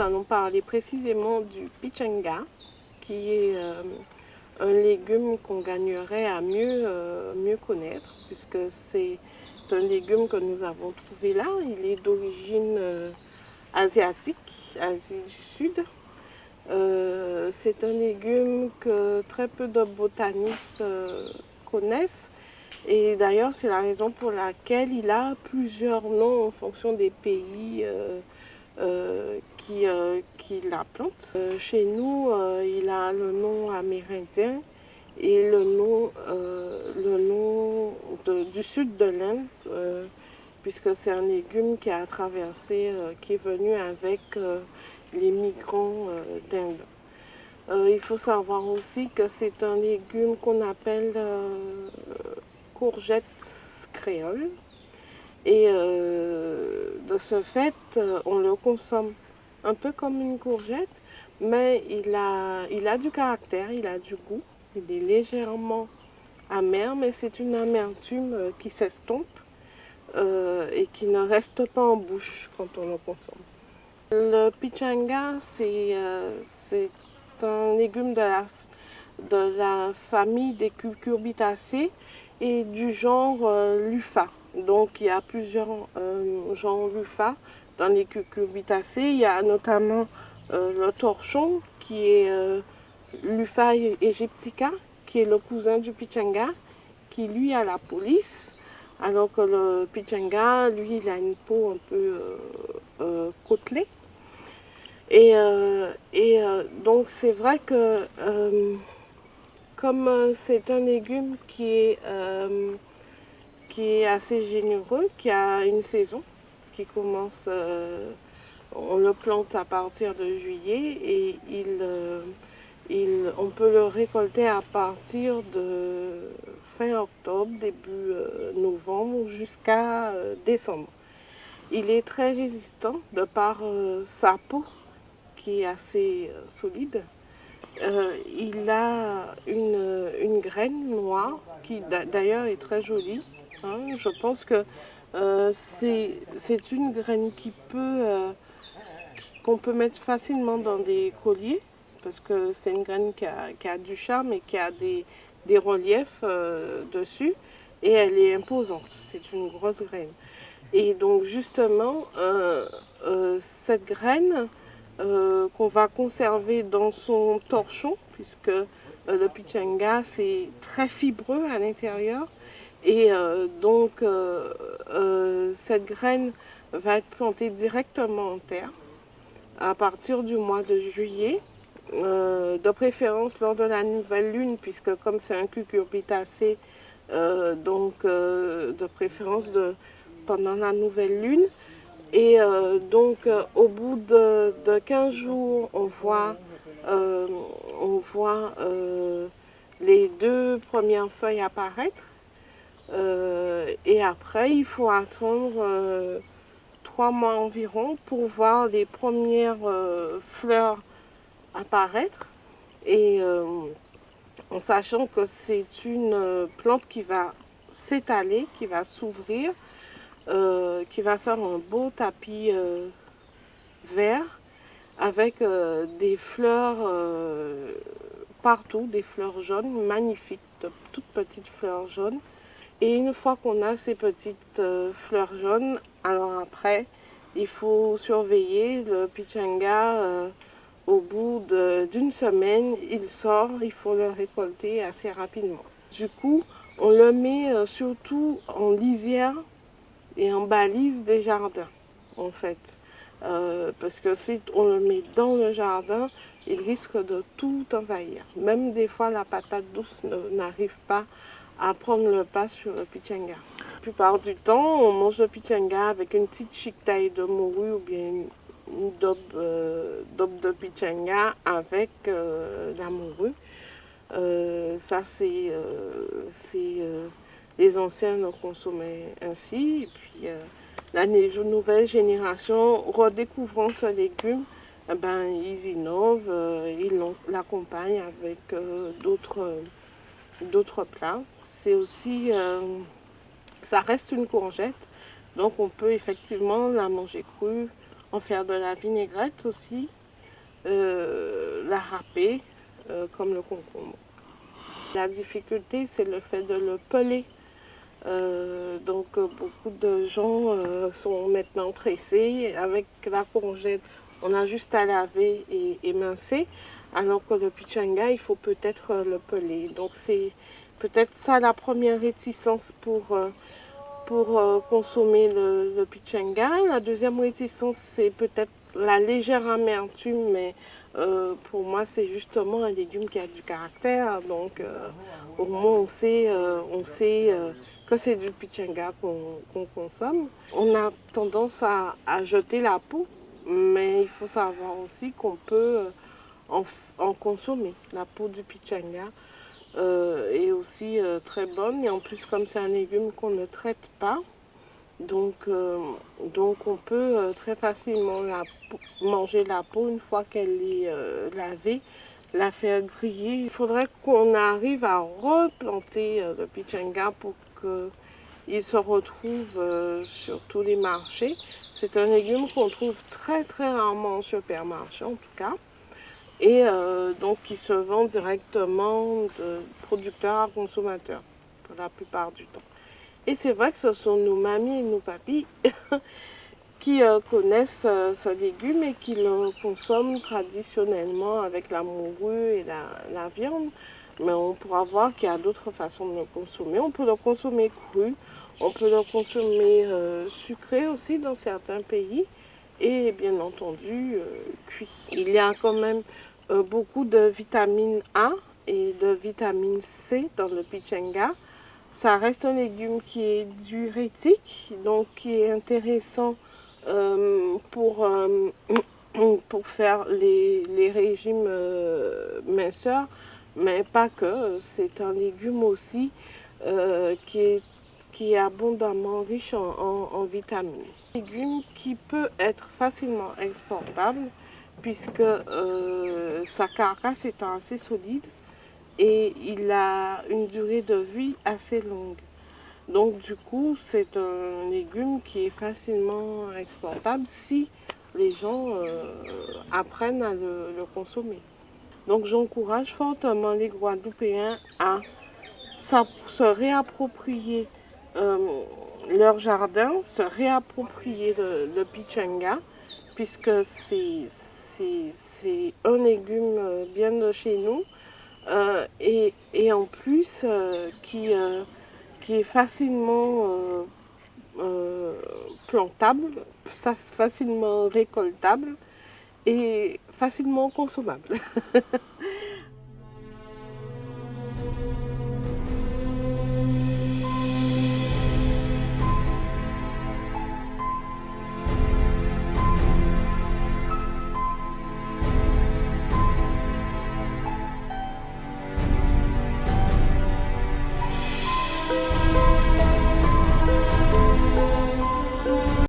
allons parler précisément du pichanga, qui est un légume qu'on gagnerait à mieux connaître, puisque c'est un légume que nous avons trouvé là. Il est d'origine asiatique, Asie du Sud. C'est un légume que très peu de botanistes connaissent. Et d'ailleurs, c'est la raison pour laquelle il a plusieurs noms en fonction des pays qui la plantent. Chez nous, il a le nom amérindien et le nom du sud de l'Inde, puisque c'est un légume qui a traversé, qui est venu avec les migrants d'Inde. Il faut savoir aussi que c'est un légume qu'on appelle courgette créole. Et de ce fait, on le consomme un peu comme une courgette, mais il a du caractère, il a du goût. Il est légèrement amer, mais c'est une amertume qui s'estompe et qui ne reste pas en bouche quand on le consomme. Le pichanga, c'est un légume de la famille des cucurbitacées et du genre Lupha. Donc il y a plusieurs genres Lupha dans les cucurbitacées. Il y a notamment le torchon qui est Lupha aegyptica, qui est le cousin du pichanga, qui lui a la police, alors que le pichanga, lui, il a une peau un peu côtelée. Et donc c'est vrai que comme c'est un légume qui est assez généreux, qui a une saison, qui commence, on le plante à partir de juillet et on peut le récolter à partir de fin octobre, début novembre jusqu'à décembre. Il est très résistant de par sa peau qui est assez solide. Il a une graine noire qui d'ailleurs est très jolie. Hein. Je pense que c'est une graine qu'on peut mettre facilement dans des colliers parce que c'est une graine qui a du charme et qui a des reliefs dessus et elle est imposante. C'est une grosse graine. Et donc justement, cette graine qu'on va conserver dans son torchon, puisque le pichanga c'est très fibreux à l'intérieur. Et cette graine va être plantée directement en terre à partir du mois de juillet, de préférence lors de la nouvelle lune, puisque comme c'est un cucurbitacé, de préférence pendant la nouvelle lune. Et au bout de 15 jours, on voit les deux premières feuilles apparaître. Et après, il faut attendre 3 mois environ pour voir les premières fleurs apparaître. Et en sachant que c'est une plante qui va s'étaler, qui va s'ouvrir, qui va faire un beau tapis vert avec des fleurs partout, des fleurs jaunes magnifiques, de toutes petites fleurs jaunes. Et une fois qu'on a ces petites fleurs jaunes, alors après, il faut surveiller le pichanga. Au bout d'une semaine, il sort, il faut le récolter assez rapidement. Du coup, on le met surtout en lisière et en balise des jardins, en fait. Parce que si on le met dans le jardin, il risque de tout envahir. Même des fois, la patate douce n'arrive pas à prendre le pas sur le pichanga. La plupart du temps, on mange le pichanga avec une petite chiquetaille de morue ou bien une daube de pichanga avec la morue. Ça, les anciens le consommaient ainsi. Et puis, la nouvelle génération, redécouvrant ce légume, eh ben, ils innovent, ils l'accompagnent avec d'autres plats. C'est aussi, ça reste une courgette, donc on peut effectivement la manger crue, en faire de la vinaigrette aussi, la râper comme le concombre. La difficulté, c'est le fait de le peler. Beaucoup de gens sont maintenant pressés. Avec la courgette, on a juste à laver et émincer, alors que le pichanga, il faut peut-être le peler. Donc c'est peut-être ça la première réticence pour consommer le pichanga. La deuxième réticence, c'est peut-être la légère amertume, mais pour moi, c'est justement un légume qui a du caractère. Donc, au moins, on sait que c'est du pichanga qu'on consomme. On a tendance à jeter la peau, mais il faut savoir aussi qu'on peut en consommer. La peau du pichanga est aussi très bonne. Et en plus, comme c'est un légume qu'on ne traite pas, donc, euh, donc on peut très facilement manger la peau une fois qu'elle est lavée, la faire griller. Il faudrait qu'on arrive à replanter le pichanga pour qu'il se retrouve sur tous les marchés. C'est un légume qu'on trouve très très rarement en supermarché en tout cas. Et donc qui se vend directement de producteur à consommateur pour la plupart du temps. Et c'est vrai que ce sont nos mamies et nos papis qui connaissent ce légume et qui le consomment traditionnellement avec la morue et la viande. Mais on pourra voir qu'il y a d'autres façons de le consommer. On peut le consommer cru, on peut le consommer sucré aussi dans certains pays et bien entendu cuit. Il y a quand même beaucoup de vitamine A et de vitamine C dans le pichanga. Ça reste un légume qui est diurétique, donc qui est intéressant pour faire les régimes minceurs, mais pas que. C'est un légume aussi qui est abondamment riche en vitamines. Un légume qui peut être facilement exportable puisque sa carcasse est assez solide et il a une durée de vie assez longue. Donc du coup, c'est un légume qui est facilement exportable si les gens apprennent à le consommer. Donc j'encourage fortement les Guadeloupéens à se réapproprier euh, leur jardin, se réapproprier le pichanga, puisque c'est un légume bien de chez nous et en plus qui est facilement plantable, facilement récoltable et facilement consommable.